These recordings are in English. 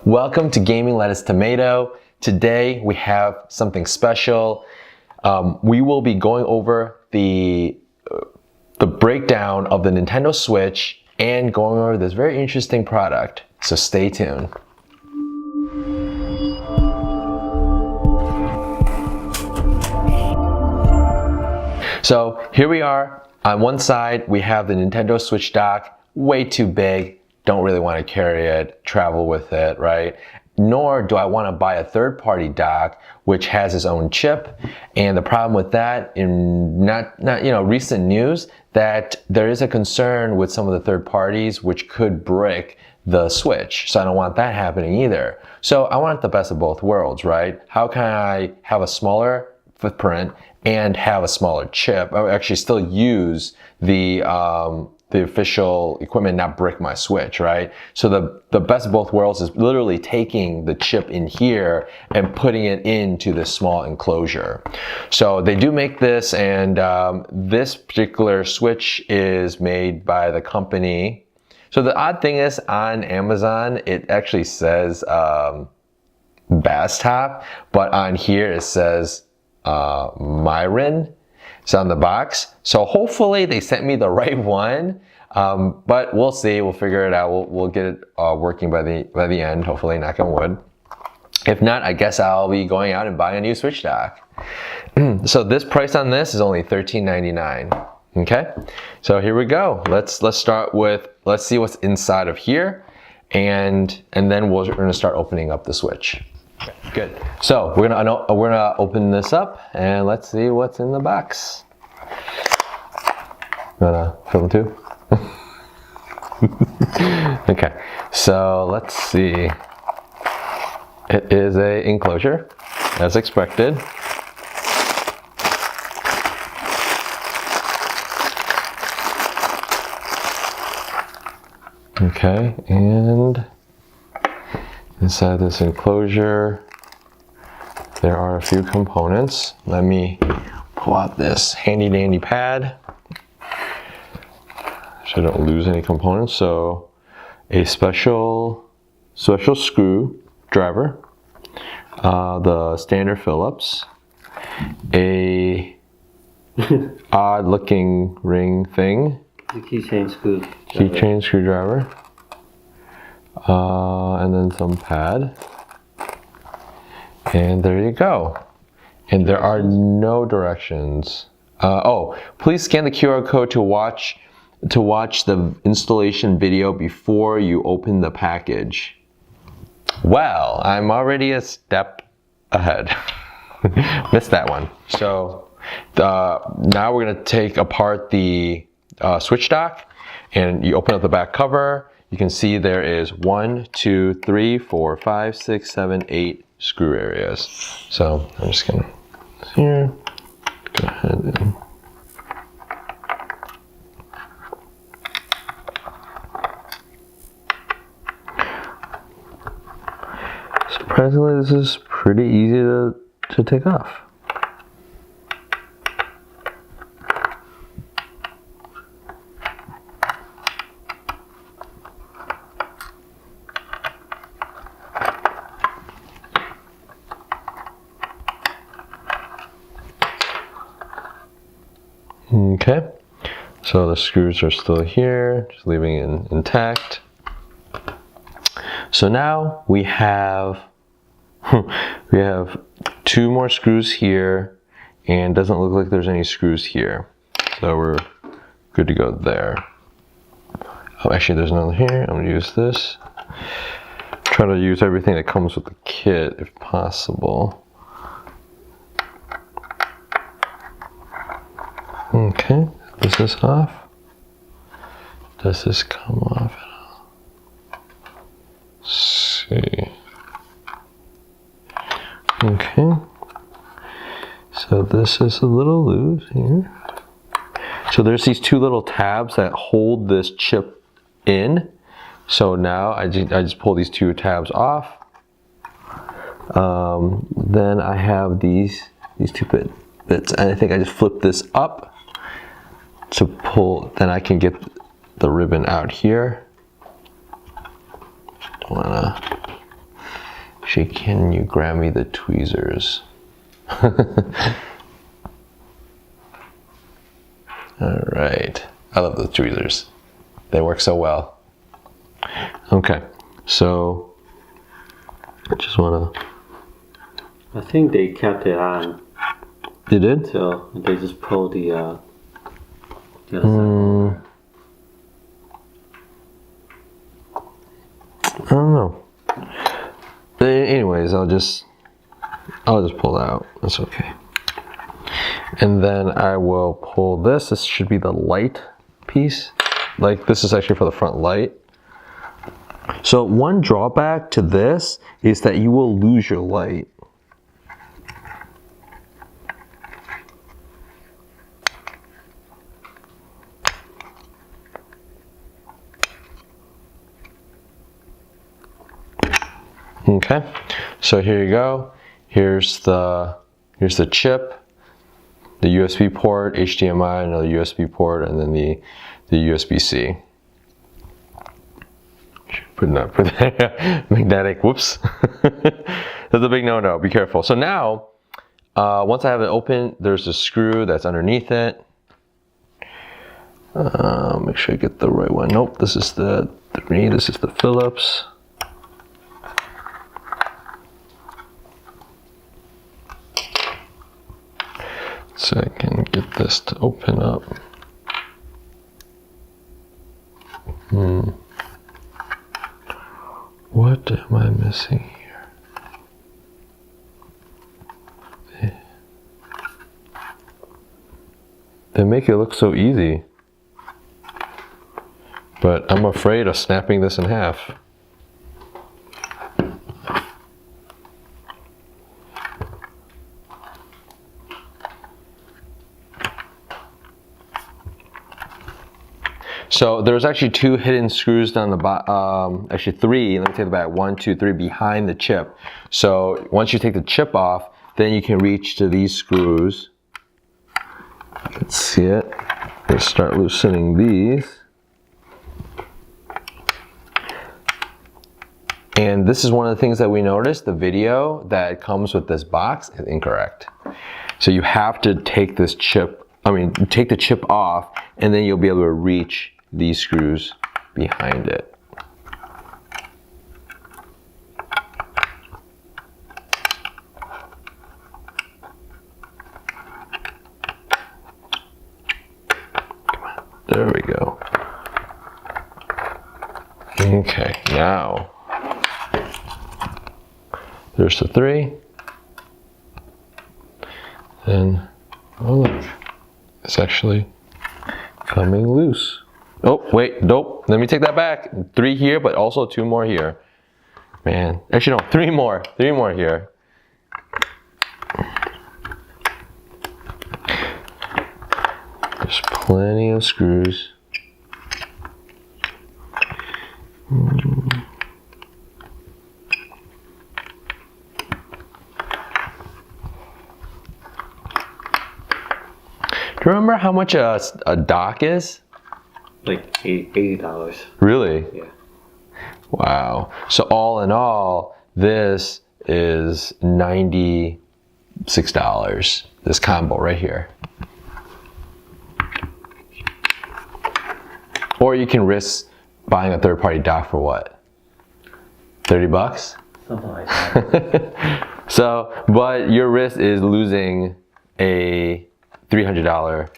Welcome to Gaming Lettuce Tomato. Today we have something special. We will be going over the breakdown of the Nintendo Switch and going over this very interesting product. So stay tuned. So here we are. On one side, we have the Nintendo Switch dock, way too big. Don't really want to carry it, travel with it, right? Nor do I want to buy a third-party dock which has its own chip. And the problem with that, in recent news, that there is a concern with some of the third parties which could brick the Switch. So I don't want that happening either. So I want the best of both worlds, right? How can I have a smaller footprint and have a smaller chip? I would actually still use the official equipment, not brick my Switch, right? So the best of both worlds is literally taking the chip in here and putting it into this small enclosure. So they do make this, and this particular Switch is made by the company. So the odd thing is, on Amazon, it actually says BASSTOP, but on here it says Myriann. It's on the box. So hopefully they sent me the right one, but we'll see. We'll figure it out. We'll get it working by the end, hopefully, knock on wood. If not, I guess I'll be going out and buying a new Switch dock. So this price on this is only $13.99. Okay, so here we go. Let's start with, let's see what's inside of here, and then we're gonna start opening up the Switch. Good. So we're gonna open this up and let's see what's in the box. You wanna film too? Okay. So let's see. It is a enclosure, as expected. Okay, and inside this enclosure, there are a few components. Let me pull out this handy dandy pad so I don't lose any components. So a special screwdriver, the standard Phillips, a odd looking ring thing, the keychain screwdriver, and then some pad, and there you go. And there are no directions. Oh, please scan the QR code to watch the installation video before you open the package. Well, I'm already a step ahead. Missed that one. So now we're gonna take apart the Switch dock, and you open up the back cover. You can see there is 1, 2, 3, 4, 5, 6, 7, 8 screw areas. So I'm just gonna here. Go ahead and surprisingly, this is pretty easy to take off. Okay, so the screws are still here, just leaving it intact. So now we have 2 more screws here, and doesn't look like there's any screws here. So we're good to go there. Oh, actually there's another here. I'm gonna use this. Try to use everything that comes with the kit if possible. Okay, is this off? Does this come off at all? Let's see. Okay, so this is a little loose here. So there's these 2 little tabs that hold this chip in. So now I just pull these 2 tabs off. Then I have these 2 bits, and I think I just flip this up to pull, then I can get the ribbon out here. Don't wanna Actually, can you grab me the tweezers? All right. I love the tweezers. They work so well. Okay, so I just want to... I think they kept it on. They did? So they just pulled the other side over. I don't know. But anyways, I'll just pull that out. That's okay. And then I will pull this. This should be the light piece. Like, this is actually for the front light. So one drawback to this is that you will lose your light. Okay, so here you go. Here's the chip, the USB port, HDMI, another USB port, and then the USB-C. Put that magnetic. Whoops. That's a big no-no. Be careful. So now, once I have it open, there's a screw that's underneath it. Make sure I get the right one. Nope. This is the 3. This is the Phillips. So I can get this to open up. What am I missing here? They make it look so easy. But I'm afraid of snapping this in half. So there's actually 2 hidden screws down the bottom, actually 3, let me take it back, 1, 2, 3 behind the chip. So once you take the chip off, then you can reach to these screws. Let's see it. Let's start loosening these. And this is one of the things that we noticed, the video that comes with this box is incorrect. So you have to take this chip, take the chip off, and then you'll be able to reach these screws behind it. There we go. Okay, now there's the 3. Then, oh look, it's actually coming loose. Oh, wait, nope, let me take that back. 3 here, but also 2 more here. Man, actually no, 3 more. 3 more here. There's plenty of screws. Do you remember how much a dock is? Like $80. Really? Yeah. Wow. So all in all, this is $96. This combo right here. Or you can risk buying a third-party dock for what? 30 bucks? Something like that. So, but your risk is losing a $300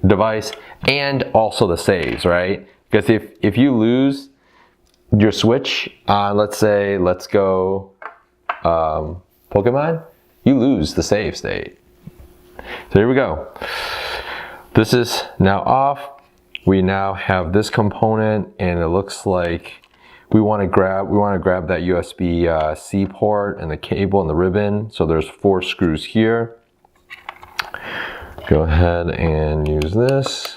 device and also the saves, right? Because if you lose your Switch on, let's go Pokemon, you lose the save state. So here we go. This is now off. We now have this component, and it looks like we want to grab that USB-C port and the cable and the ribbon. So there's 4 screws here. Go ahead and use this.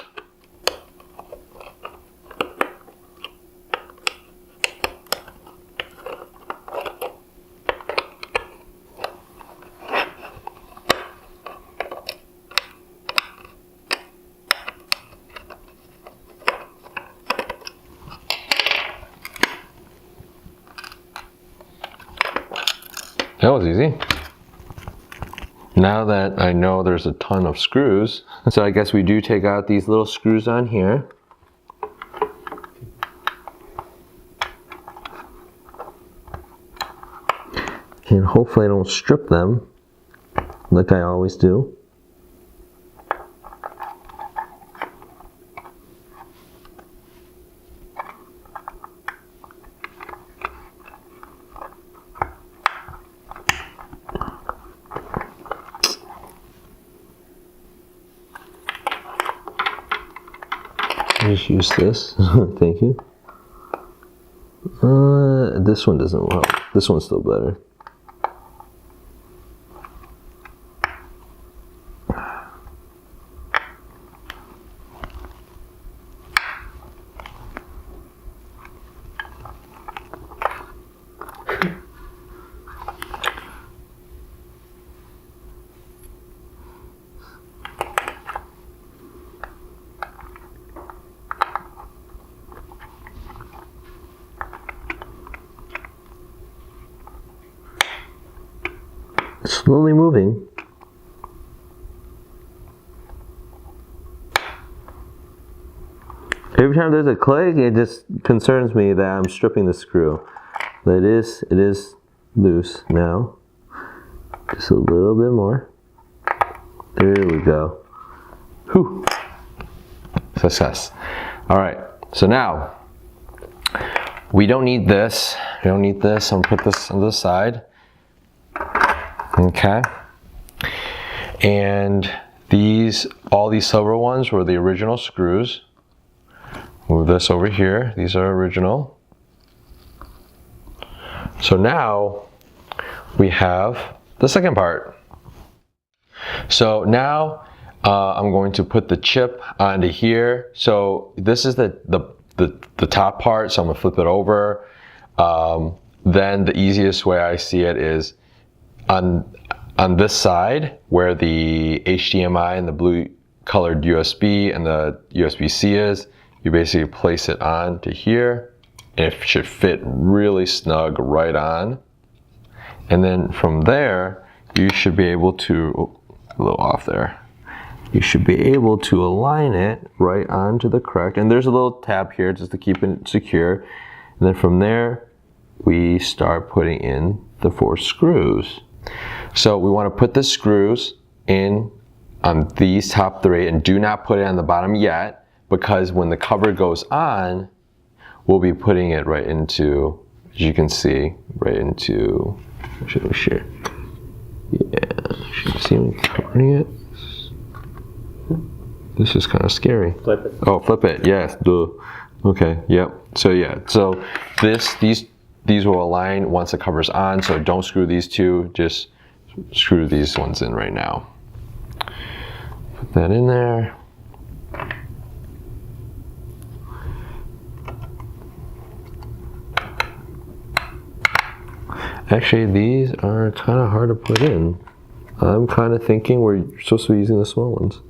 That was easy. Now that I know there's a ton of screws, so I guess we do take out these little screws on here. And hopefully I don't strip them like I always do. Just use this. Thank you. This one doesn't help. This one's still better. Slowly moving. Every time there's a click, it just concerns me that I'm stripping the screw. But it is loose now. Just a little bit more. There we go. Whew. Success. All right. So now we don't need this. We don't need this. I'm gonna put this on the side. Okay, and all these silver ones were the original screws. Move this over here. These are original. So now we have the second part. So now I'm going to put the chip onto here. So this is the top part. So I'm gonna flip it over. Then the easiest way I see it is on this side where the HDMI and the blue colored USB and the USB-C is, you basically place it on to here and it should fit really snug right on. And then from there, you should be able to, oh, a little off there. You should be able to align it right onto the correct, and there's a little tab here just to keep it secure. And then from there, we start putting in the 4 screws. So we want to put the screws in on these top 3 and do not put it on the bottom yet, because when the cover goes on, we'll be putting it right into, as you can see, right into, should we share? Yeah, you should see me covering it. This is kind of scary. Flip it. Oh, flip it, yes, duh. Okay, yep. So yeah, so these will align once the cover's on, so don't screw these 2, just screw these ones in right now. Put that in there. Actually, these are kind of hard to put in. I'm kind of thinking we're supposed to be using the small ones.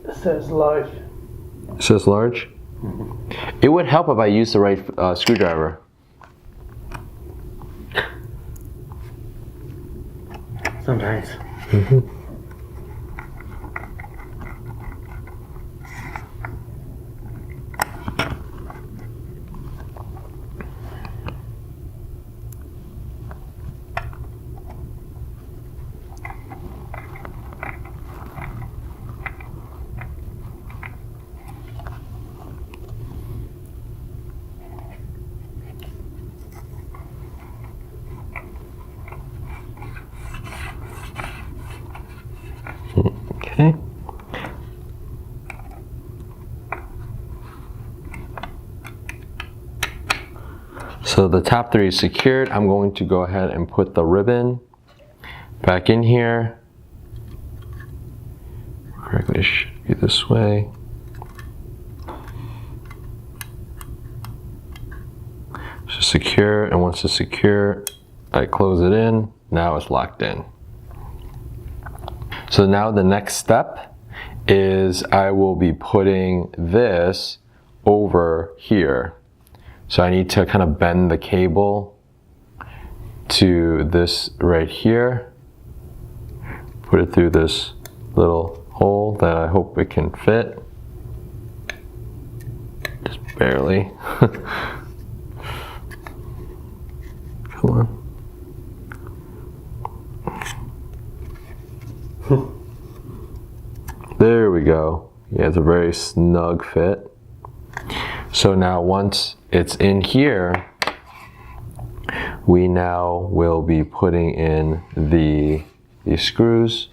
It says large. It says large? Mm-hmm. It would help if I used the right screwdriver. Sometimes. Mm-hmm. Okay. So the top 3 is secured. I'm going to go ahead and put the ribbon back in here. Correctly, it should be this way. So secure, and once it's secure, I close it in. Now it's locked in. So now the next step is I will be putting this over here. So I need to kind of bend the cable to this right here. Put it through this little hole that I hope it can fit. Just barely. Come on. There we go. Yeah, it's a very snug fit. So now once it's in here, we now will be putting in these screws,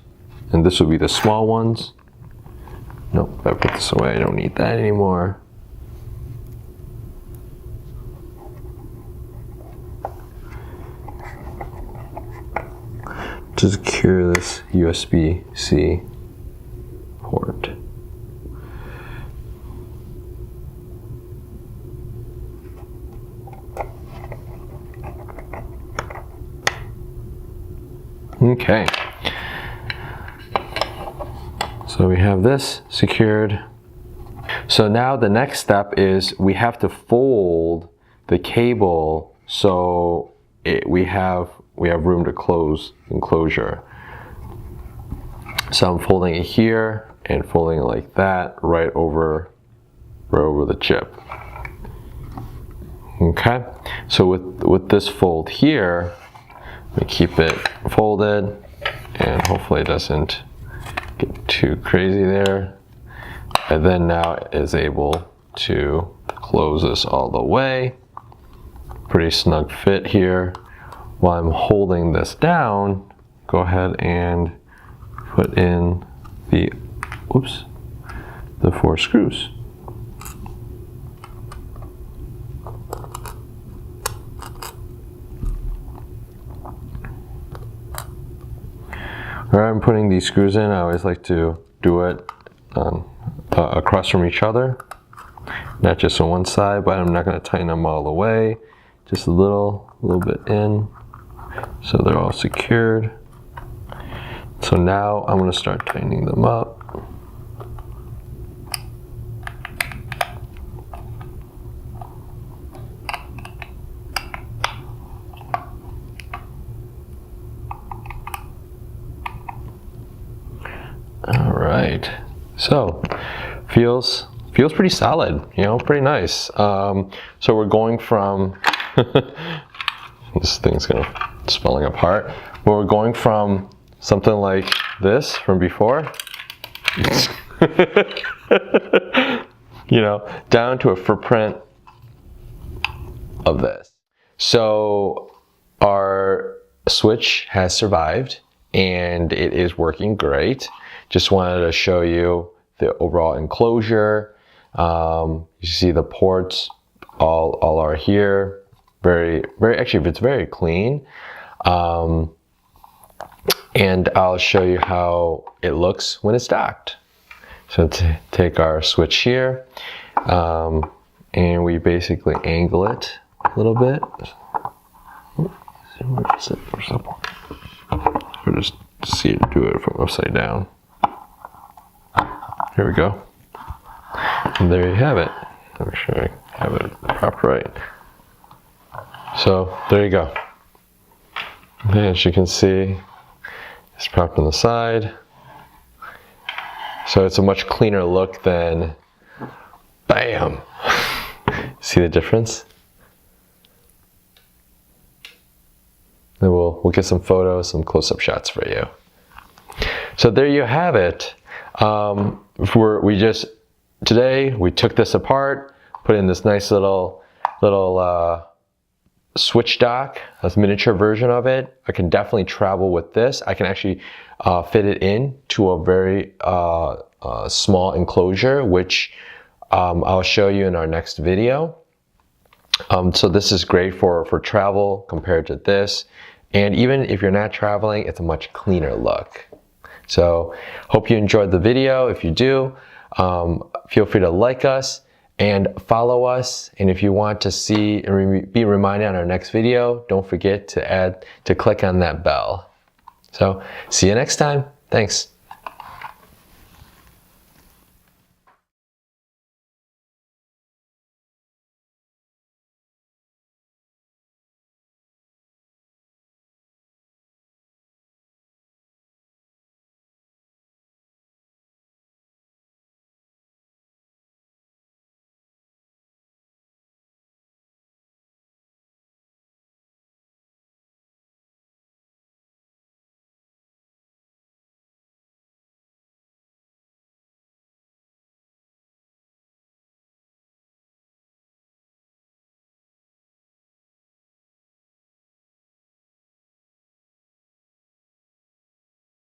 and this will be the small ones. Nope, I put this away, I don't need that anymore. To secure this USB-C port. Okay. So we have this secured. So now the next step is we have to fold the cable so we have room to close enclosure. So I'm folding it here and folding it like that right over the chip. Okay. So with this fold here, we keep it folded and hopefully it doesn't get too crazy there. And then now it is able to close this all the way. Pretty snug fit here. While I'm holding this down, go ahead and put in the 4 screws. Where I'm putting these screws in, I always like to do it across from each other, not just on one side, but I'm not going to tighten them all the way, just a little bit in, so they're all secured. So now I'm going to start tightening them up. All right, so feels pretty solid, you know, pretty nice. So we're going from this thing's spelling apart. But we're going from something like this from before, you know, down to a footprint of this. So our switch has survived and it is working great. Just wanted to show you the overall enclosure. You see the ports all are here. Actually, it's very clean. And I'll show you how it looks when it's docked. So to take our switch here, and we basically angle it a little bit. Where's that one? Or just see it do it from upside down. Here we go. And there you have it. Make sure I have it propped right. So there you go. Okay, as you can see, it's propped on the side. So it's a much cleaner look than, bam! See the difference? Then we'll get some photos, some close-up shots for you. So there you have it. Today we took this apart, put in this nice little switch dock, a miniature version of it. I can definitely travel with this. I can actually fit it in to a very small enclosure, which I'll show you in our next video. So this is great for travel compared to this. And even if you're not traveling, it's a much cleaner look. So hope you enjoyed the video. If you do, feel free to like us and follow us. And if you want to see and be reminded on our next video, don't forget to click on that bell. So see you next time. Thanks.